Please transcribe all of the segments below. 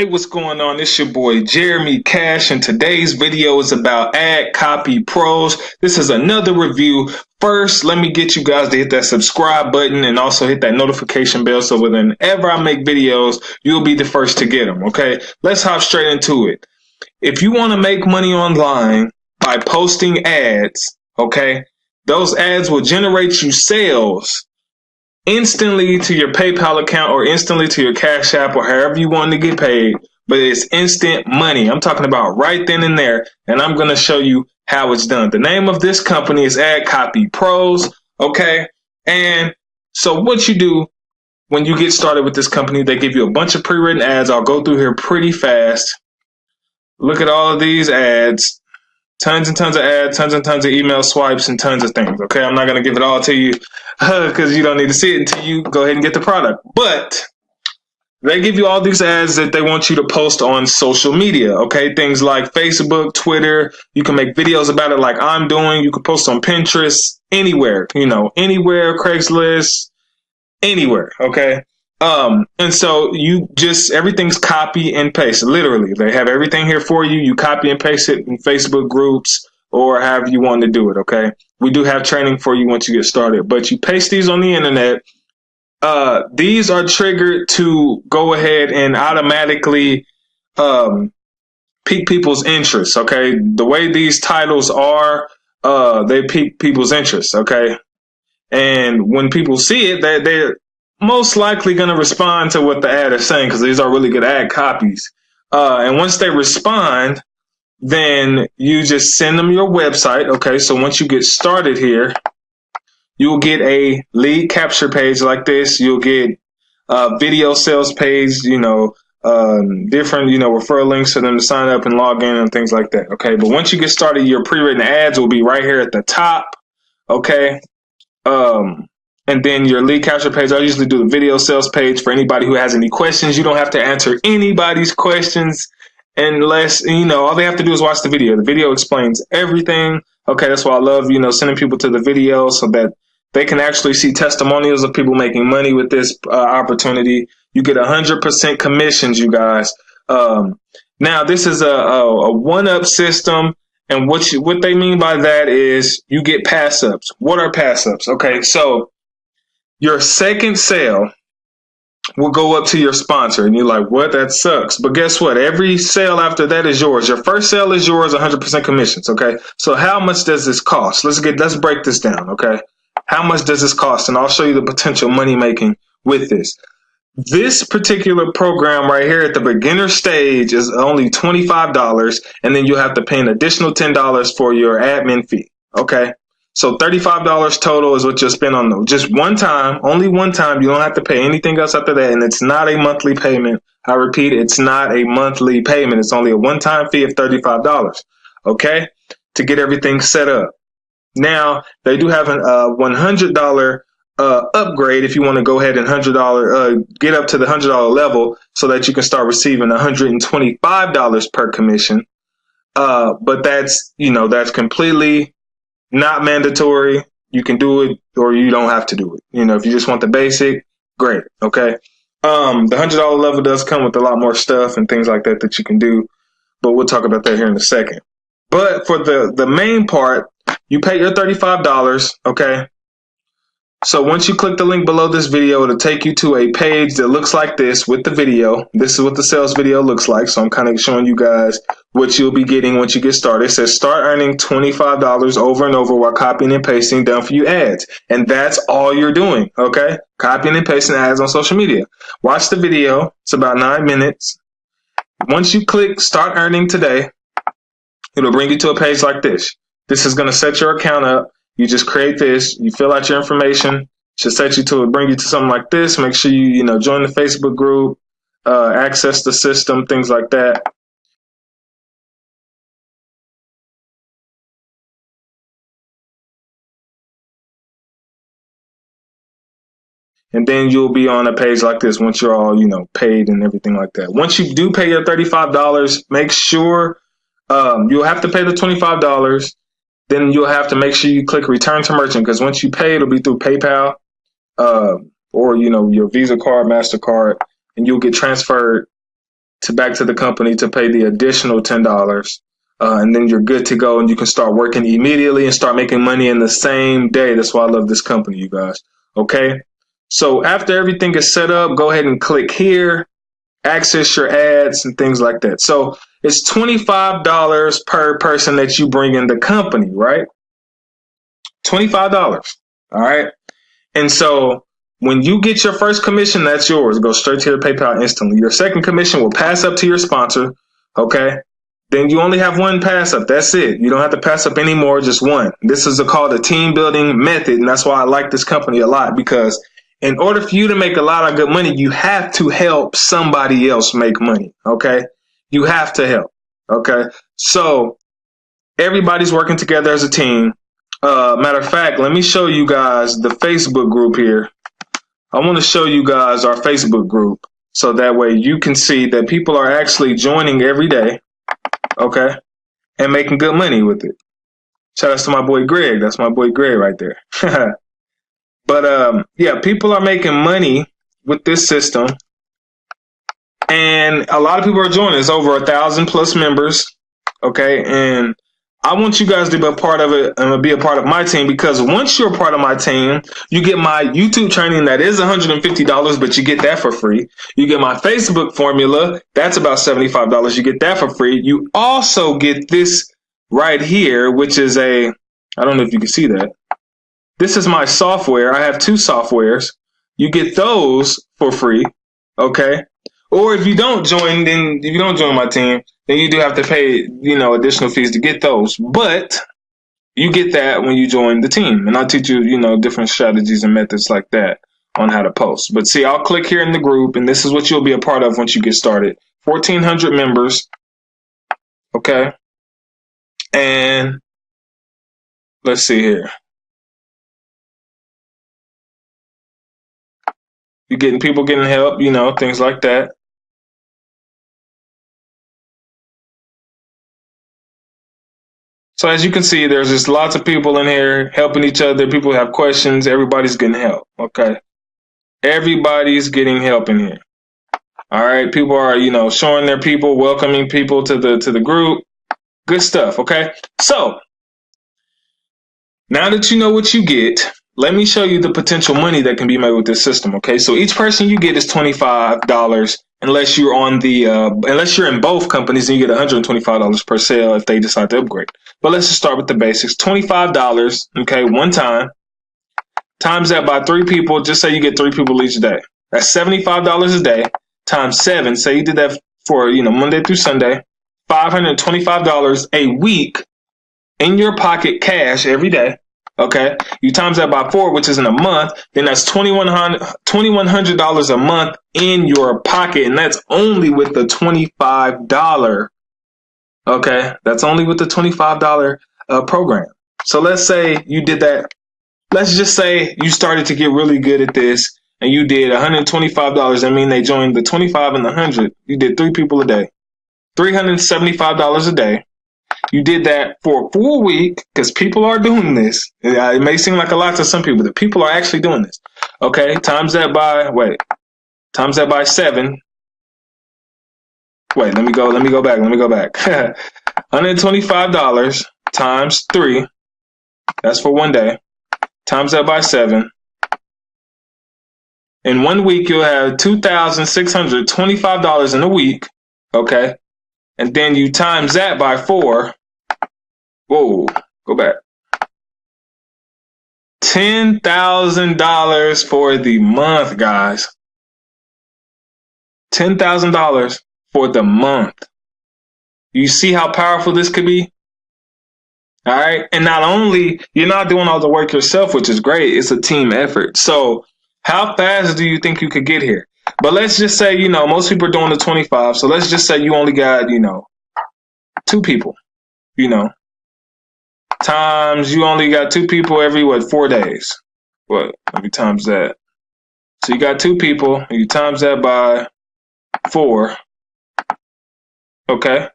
Hey, what's going on? It's your boy Jeremy Cash, and today's video is about Ad Copy Pros. This is another review. First, let me get you guys to hit that subscribe button and also hit that notification bell so whenever I make videos, you'll be the first to get them, okay? Let's hop straight into it. If you want to make money online by posting ads, okay, those ads will generate you sales instantly to your PayPal account or instantly to your Cash App or however you want to get paid, but it's instant money. I'm talking about right then and there, and I'm going to show you how it's done. The name of this company is Ad Copy Pros, okay? And so what you do when you get started with this company, they give you a bunch of pre-written ads. I'll go through here pretty fast. Look at all of these ads. Tons and tons of ads, tons and tons of email swipes, and tons of things, okay? I'm not going to give it all to you because you don't need to see it until you go ahead and get the product. But they give you all these ads that they want you to post on social media, okay? Things like Facebook, Twitter. You can make videos about it like I'm doing. You can post on Pinterest, anywhere, anywhere, Craigslist, anywhere, okay? And so everything's copy and paste. Literally, they have everything here for you. You copy and paste it in Facebook groups or however you want to do it. Okay. We do have training for you once you get started, but you paste these on the internet. These are triggered to go ahead and automatically, pique people's interest. Okay. The way these titles are, they pique people's interest. Okay. And when people see it, they're most likely going to respond to what the ad is saying because these are really good ad copies. And once they respond, then you just send them your website. Okay, so once you get started here, you'll get a lead capture page like this. You'll get a video sales page, different, referral links for them to sign up and log in and things like that. Okay, but once you get started, your pre-written ads will be right here at the top. Okay. And then your lead capture page, I usually do the video sales page for anybody who has any questions. You don't have to answer anybody's questions unless, all they have to do is watch the video. The video explains everything. Okay, that's why I love, sending people to the video so that they can actually see testimonials of people making money with this opportunity. You get 100% commissions, you guys. Now, this is a one-up system. And what they mean by that is you get pass-ups. What are pass-ups? Okay, so your second sale will go up to your sponsor. And you're like, what? That sucks. But guess what? Every sale after that is yours. Your first sale is yours, 100% commissions. Okay. So how much does this cost? Let's break this down. Okay. How much does this cost? And I'll show you the potential money making with this. This particular program right here at the beginner stage is only $25. And then you'll have to pay an additional $10 for your admin fee. Okay. So $35 total is what you'll spend on them. Just one time, only one time. You don't have to pay anything else after that. And it's not a monthly payment. I repeat, it's not a monthly payment. It's only a one-time fee of $35. Okay. To get everything set up. Now, they do have a $100 upgrade if you want to go ahead and get up to the $100 level so that you can start receiving $125 per commission. But that's completely not mandatory. You can do it or you don't have to do it. If you just want the basic, great. Okay. The $100 level does come with a lot more stuff and things like that you can do, but we'll talk about that here in a second. But for the main part, you pay your $35. Okay. So once you click the link below this video, it'll take you to a page that looks like this with the video. This is what the sales video looks like. So I'm kind of showing you guys what you'll be getting once you get started. It says start earning $25 over and over while copying and pasting done for you ads. And that's all you're doing. Okay. Copying and pasting ads on social media. Watch the video. It's about 9 minutes. Once you click start earning today, it'll bring you to a page like this. This is going to set your account up. You just create this, you fill out your information, should bring you to something like this. Make sure you, join the Facebook group, access the system, things like that. And then you'll be on a page like this once you're all, paid and everything like that. Once you do pay your $35, make sure you'll have to pay the $25. Then you'll have to make sure you click return to merchant because once you pay, it'll be through PayPal or, your Visa card, MasterCard, and you'll get transferred to back to the company to pay the additional $10. And then you're good to go and you can start working immediately and start making money in the same day. That's why I love this company, you guys. Okay. So after everything is set up, go ahead and click here, access your ads and things like that. So it's $25 per person that you bring in the company, right? $25. All right. And so when you get your first commission, that's yours. Go straight to your PayPal instantly. Your second commission will pass up to your sponsor. Okay. Then you only have one pass up. That's it. You don't have to pass up any more, just one. This is called a team building method. And that's why I like this company a lot, because in order for you to make a lot of good money, you have to help somebody else make money. Okay. You have to help. Okay. So everybody's working together as a team. Matter of fact, let me show you guys the Facebook group here. I want to show you guys our Facebook group so that way you can see that people are actually joining every day. Okay. And making good money with it. Shout out to my boy Greg. That's my boy Greg right there. But yeah, people are making money with this system. And a lot of people are joining. It's over 1,000 plus members. Okay. And I want you guys to be a part of it and be a part of my team, because once you're a part of my team, you get my YouTube training that is $150, but you get that for free. You get my Facebook formula. That's about $75. You get that for free. You also get this right here, which is I don't know if you can see that. This is my software. I have two softwares. You get those for free. Okay. Or if you don't join, my team, then you do have to pay, additional fees to get those. But you get that when you join the team. And I'll teach you, different strategies and methods like that on how to post. But see, I'll click here in the group, and this is what you'll be a part of once you get started. 1,400 members. Okay. And let's see here. You're getting people getting help, things like that. So as you can see, there's just lots of people in here helping each other. People have questions. Everybody's getting help. Okay. Everybody's getting help in here. All right. People are, showing their people, welcoming people to the group. Good stuff. Okay. So now that you know what you get, let me show you the potential money that can be made with this system. Okay. So each person you get is $25. Unless you're unless you're in both companies, and you get $125 per sale if they decide to upgrade. But let's just start with the basics. $25, okay, one time. Times that by 3 people, just say you get 3 people each day. That's $75 a day times 7. Say you did that for, Monday through Sunday. $525 a week in your pocket cash every day. Okay, you times that by 4, which is in a month, then that's $2,100 a month in your pocket, and that's only with the $25. Okay, that's only with the $25 program. So let's say you did that. Let's just say you started to get really good at this, and you did $125. I mean, they joined the 25 and the 100. You did 3 people a day, $375 a day. You did that for a full week, because people are doing this. It may seem like a lot to some people, but people are actually doing this. Okay, times that by 7. Wait, let me go back. $125 times 3. That's for one day. Times that by 7. In 1 week, you'll have $2,625 in a week. Okay. And then you times that by 4. Whoa, go back. $10,000 for the month, guys. $10,000 for the month. You see how powerful this could be? All right. And not only, you're not doing all the work yourself, which is great. It's a team effort. So how fast do you think you could get here? But let's just say, most people are doing the 25. So let's just say you only got, 2 people, times you only got 2 people every, 4 days. Let me times that. So you got 2 people, and you times that by 4. Okay.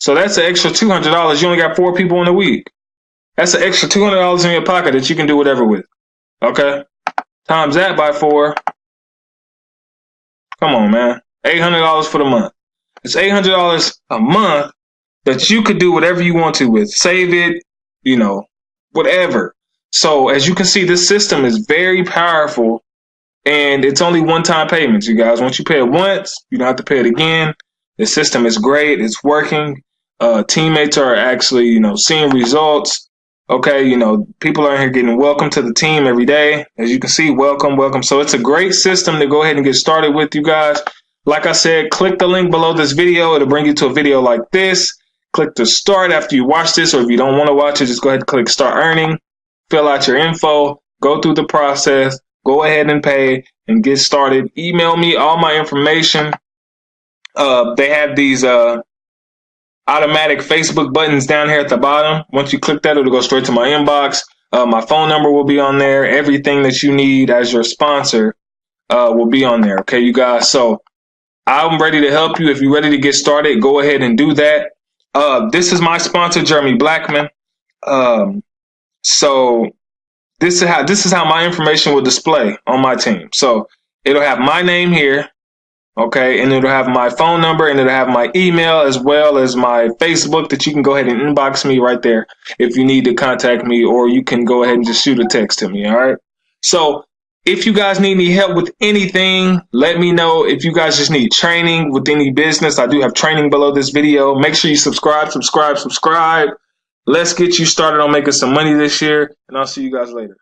So that's an extra $200. You only got 4 people in a week. That's an extra $200 in your pocket that you can do whatever with. Okay. Times that by 4. Come on, man. $800 for the month. It's $800 a month that you could do whatever you want to with. Save it, whatever. So as you can see, this system is very powerful, and it's only one-time payments, you guys. Once you pay it once, you don't have to pay it again. The system is great. It's working. Teammates are actually, seeing results. Okay, people are here getting welcome to the team every day. As you can see, welcome, welcome. So it's a great system to go ahead and get started with, you guys. Like I said, click the link below this video. It'll bring you to a video like this. Click to start after you watch this, or if you don't want to watch it, just go ahead and click start earning. Fill out your info. Go through the process. Go ahead and pay and get started. Email me all my information. They have these automatic Facebook buttons down here at the bottom. Once you click that, it'll go straight to my inbox. My phone number will be on there. Everything that you need as your sponsor will be on there. Okay, you guys. So I'm ready to help you. If you're ready to get started, go ahead and do that. This is my sponsor, Jeremy Blackman. So this is how my information will display on my team. So it'll have my name here. Okay, and it'll have my phone number, and it'll have my email, as well as my Facebook, that you can go ahead and inbox me right there if you need to contact me, or you can go ahead and just shoot a text to me. All right. So if you guys need any help with anything, let me know. If you guys just need training with any business, I do have training below this video. Make sure you subscribe. Let's get you started on making some money this year, and I'll see you guys later.